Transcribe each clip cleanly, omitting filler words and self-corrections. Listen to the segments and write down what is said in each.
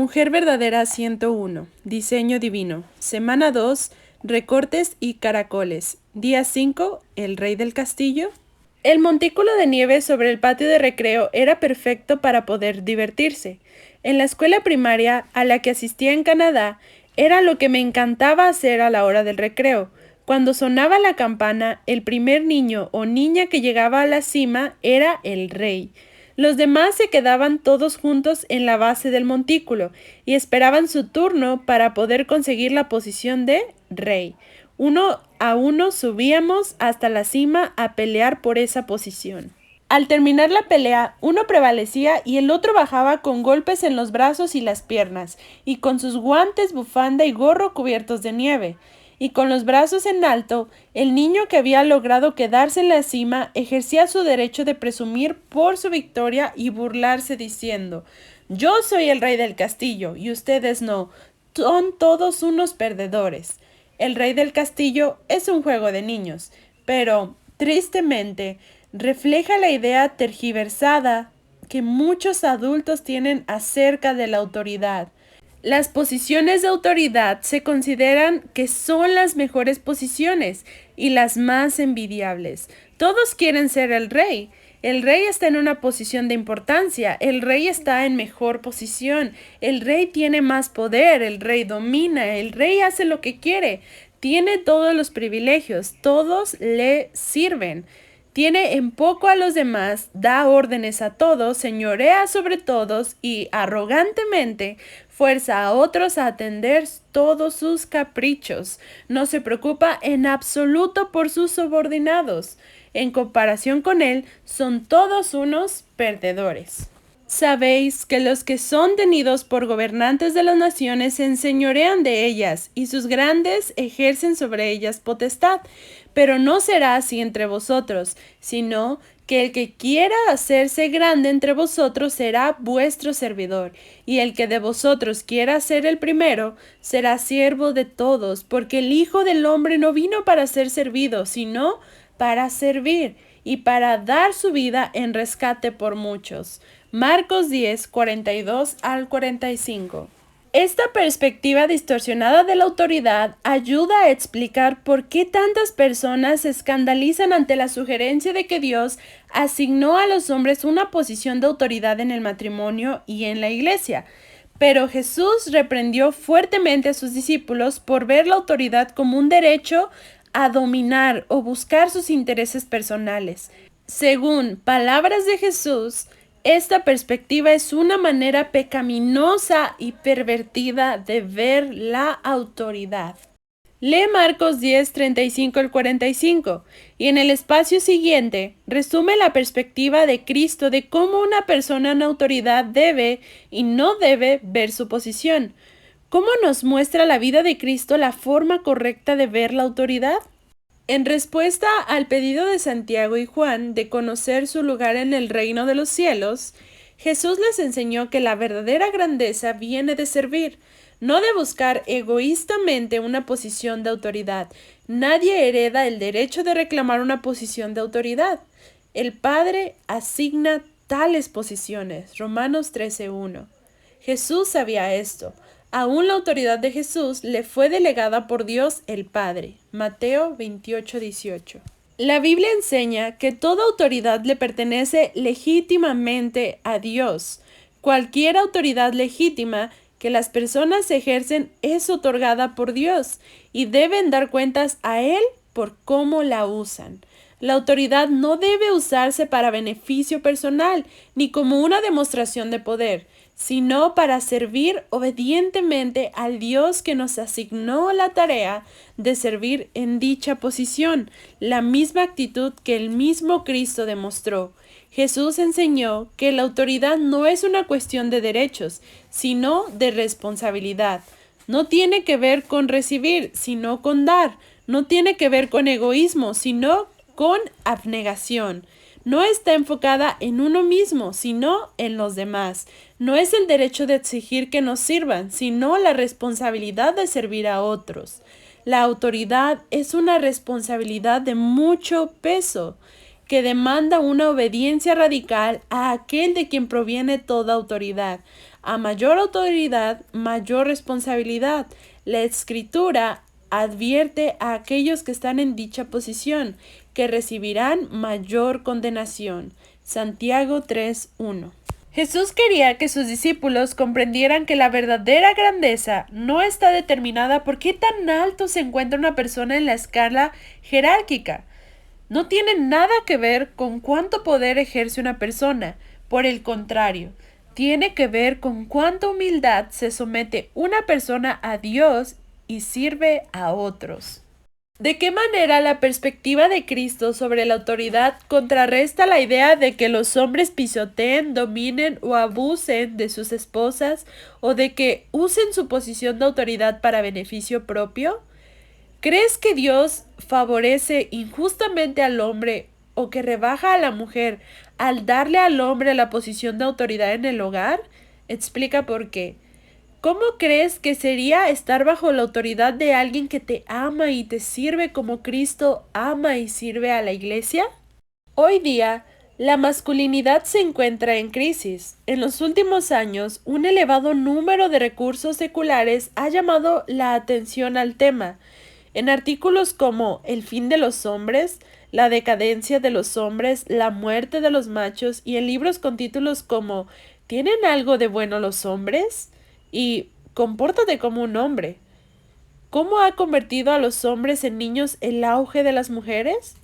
Mujer Verdadera 101, Diseño Divino, Semana 2, Recortes y Caracoles, Día 5, El Rey del Castillo. El montículo de nieve sobre el patio de recreo era perfecto para poder divertirse. En la escuela primaria a la que asistía en Canadá, era lo que me encantaba hacer a la hora del recreo. Cuando sonaba la campana, el primer niño o niña que llegaba a la cima era el rey. Los demás se quedaban todos juntos en la base del montículo y esperaban su turno para poder conseguir la posición de rey. Uno a uno subíamos hasta la cima a pelear por esa posición. Al terminar la pelea, uno prevalecía y el otro bajaba con golpes en los brazos y las piernas, y con sus guantes, bufanda y gorro cubiertos de nieve. Y con los brazos en alto, el niño que había logrado quedarse en la cima ejercía su derecho de presumir por su victoria y burlarse diciendo: «Yo soy el rey del castillo y ustedes no, son todos unos perdedores». El Rey del Castillo es un juego de niños, pero, tristemente, refleja la idea tergiversada que muchos adultos tienen acerca de la autoridad. Las posiciones de autoridad se consideran que son las mejores posiciones y las más envidiables. Todos quieren ser el rey. El rey está en una posición de importancia, el rey está en mejor posición, el rey tiene más poder, el rey domina, el rey hace lo que quiere, tiene todos los privilegios, todos le sirven. Tiene en poco a los demás, da órdenes a todos, señorea sobre todos y arrogantemente fuerza a otros a atender todos sus caprichos. No se preocupa en absoluto por sus subordinados. En comparación con él, son todos unos perdedores. Sabéis que los que son tenidos por gobernantes de las naciones se enseñorean de ellas, y sus grandes ejercen sobre ellas potestad. Pero no será así entre vosotros, sino que el que quiera hacerse grande entre vosotros será vuestro servidor, y el que de vosotros quiera ser el primero será siervo de todos, porque el Hijo del Hombre no vino para ser servido, sino para servir, y para dar su vida en rescate por muchos. Marcos 10, 42 al 45. Esta perspectiva distorsionada de la autoridad ayuda a explicar por qué tantas personas se escandalizan ante la sugerencia de que Dios asignó a los hombres una posición de autoridad en el matrimonio y en la iglesia. Pero Jesús reprendió fuertemente a sus discípulos por ver la autoridad como un derecho a dominar o buscar sus intereses personales. Según palabras de Jesús, esta perspectiva es una manera pecaminosa y pervertida de ver la autoridad. Lee Marcos 10, 35 al 45 y en el espacio siguiente resume la perspectiva de Cristo de cómo una persona en autoridad debe y no debe ver su posición. ¿Cómo nos muestra la vida de Cristo la forma correcta de ver la autoridad? En respuesta al pedido de Santiago y Juan de conocer su lugar en el reino de los cielos, Jesús les enseñó que la verdadera grandeza viene de servir, no de buscar egoístamente una posición de autoridad. Nadie hereda el derecho de reclamar una posición de autoridad. El Padre asigna tales posiciones. Romanos 13:1. Jesús sabía esto. Aún la autoridad de Jesús le fue delegada por Dios el Padre. Mateo 28:18. La Biblia enseña que toda autoridad le pertenece legítimamente a Dios. Cualquier autoridad legítima que las personas ejercen es otorgada por Dios y deben dar cuentas a Él por cómo la usan. La autoridad no debe usarse para beneficio personal ni como una demostración de poder, sino para servir obedientemente al Dios que nos asignó la tarea de servir en dicha posición, la misma actitud que el mismo Cristo demostró. Jesús enseñó que la autoridad no es una cuestión de derechos, sino de responsabilidad. No tiene que ver con recibir, sino con dar. No tiene que ver con egoísmo, sino con abnegación. No está enfocada en uno mismo, sino en los demás. No es el derecho de exigir que nos sirvan, sino la responsabilidad de servir a otros. La autoridad es una responsabilidad de mucho peso, que demanda una obediencia radical a aquel de quien proviene toda autoridad, A mayor autoridad, mayor responsabilidad. La Escritura advierte a aquellos que están en dicha posición, que recibirán mayor condenación. Santiago 3:1. Jesús quería que sus discípulos comprendieran que la verdadera grandeza no está determinada por qué tan alto se encuentra una persona en la escala jerárquica. No tiene nada que ver con cuánto poder ejerce una persona. Por el contrario, tiene que ver con cuánta humildad se somete una persona a Dios y sirve a otros. ¿De qué manera la perspectiva de Cristo sobre la autoridad contrarresta la idea de que los hombres pisoteen, dominen o abusen de sus esposas o de que usen su posición de autoridad para beneficio propio? ¿Crees que Dios favorece injustamente al hombre o que rebaja a la mujer al darle al hombre la posición de autoridad en el hogar? Explica por qué. ¿Cómo crees que sería estar bajo la autoridad de alguien que te ama y te sirve como Cristo ama y sirve a la iglesia? Hoy día, la masculinidad se encuentra en crisis. En los últimos años, un elevado número de recursos seculares ha llamado la atención al tema. En artículos como El fin de los hombres, La decadencia de los hombres, La muerte de los machos y en libros con títulos como ¿Tienen algo de bueno los hombres? Y Compórtate como un hombre. ¿Cómo ha convertido a los hombres en niños el auge de las mujeres?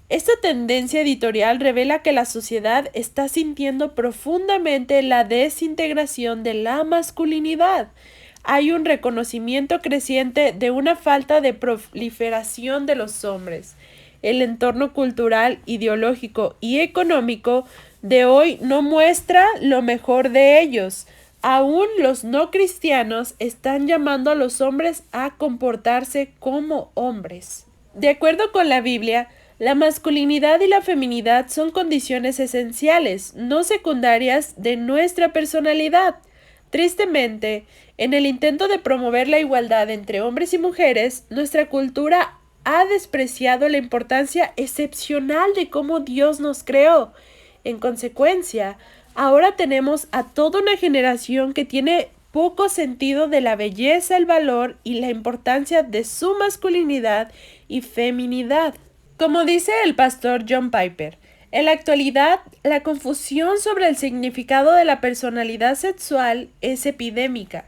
Esta tendencia editorial revela que la sociedad está sintiendo profundamente la desintegración de la masculinidad. Hay un reconocimiento creciente de una falta de proliferación de los hombres. El entorno cultural, ideológico y económico de hoy no muestra lo mejor de ellos. Aún los no cristianos están llamando a los hombres a comportarse como hombres. De acuerdo con la Biblia, la masculinidad y la feminidad son condiciones esenciales, no secundarias, de nuestra personalidad. Tristemente, en el intento de promover la igualdad entre hombres y mujeres, nuestra cultura ha despreciado la importancia excepcional de cómo Dios nos creó. En consecuencia, ahora tenemos a toda una generación que tiene poco sentido de la belleza, el valor y la importancia de su masculinidad y feminidad. Como dice el pastor John Piper, en la actualidad, la confusión sobre el significado de la personalidad sexual es epidémica.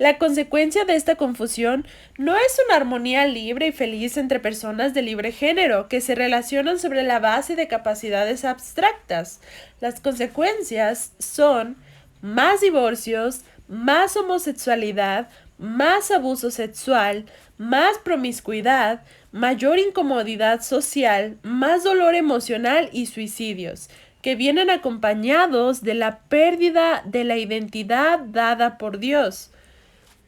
La consecuencia de esta confusión no es una armonía libre y feliz entre personas de libre género que se relacionan sobre la base de capacidades abstractas. Las consecuencias son más divorcios, más homosexualidad, más abuso sexual, más promiscuidad, mayor incomodidad social, más dolor emocional y suicidios, que vienen acompañados de la pérdida de la identidad dada por Dios.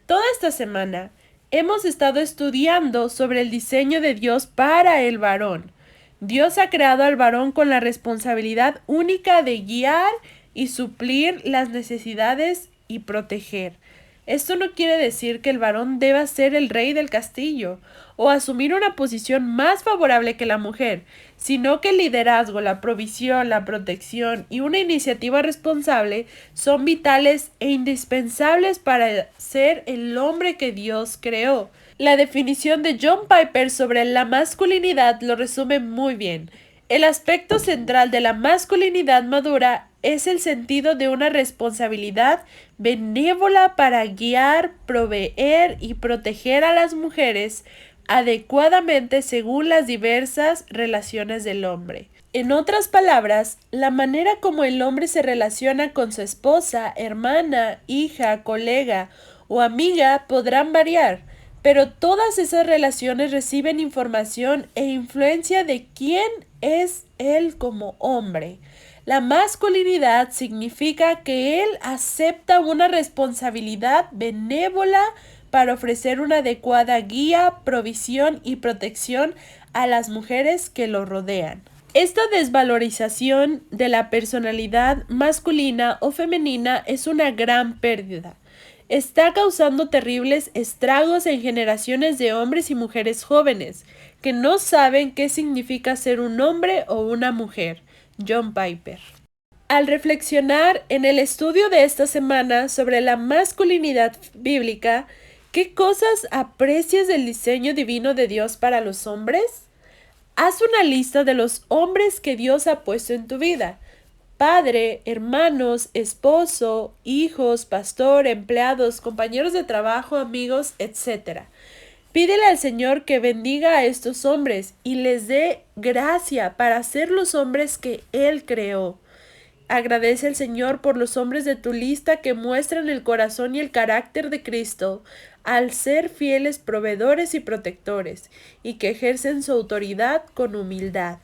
Toda esta semana hemos estado estudiando sobre el diseño de Dios para el varón. Dios ha creado al varón con la responsabilidad única de guiar y suplir las necesidades y proteger. Esto no quiere decir que el varón deba ser el rey del castillo o asumir una posición más favorable que la mujer, sino que el liderazgo, la provisión, la protección y una iniciativa responsable son vitales e indispensables para ser el hombre que Dios creó. La definición de John Piper sobre la masculinidad lo resume muy bien. El aspecto central de la masculinidad madura es el sentido de una responsabilidad benévola para guiar, proveer y proteger a las mujeres adecuadamente según las diversas relaciones del hombre. En otras palabras, la manera como el hombre se relaciona con su esposa, hermana, hija, colega o amiga podrán variar, pero todas esas relaciones reciben información e influencia de quién es él como hombre. La masculinidad significa que él acepta una responsabilidad benévola para ofrecer una adecuada guía, provisión y protección a las mujeres que lo rodean. Esta desvalorización de la personalidad masculina o femenina es una gran pérdida. Está causando terribles estragos en generaciones de hombres y mujeres jóvenes que no saben qué significa ser un hombre o una mujer. John Piper. Al reflexionar en el estudio de esta semana sobre la masculinidad bíblica, ¿qué cosas aprecias del diseño divino de Dios para los hombres? Haz una lista de los hombres que Dios ha puesto en tu vida: padre, hermanos, esposo, hijos, pastor, empleados, compañeros de trabajo, amigos, etc. Pídele al Señor que bendiga a estos hombres y les dé gracia para ser los hombres que Él creó. Agradece al Señor por los hombres de tu lista que muestran el corazón y el carácter de Cristo al ser fieles proveedores y protectores, y que ejercen su autoridad con humildad.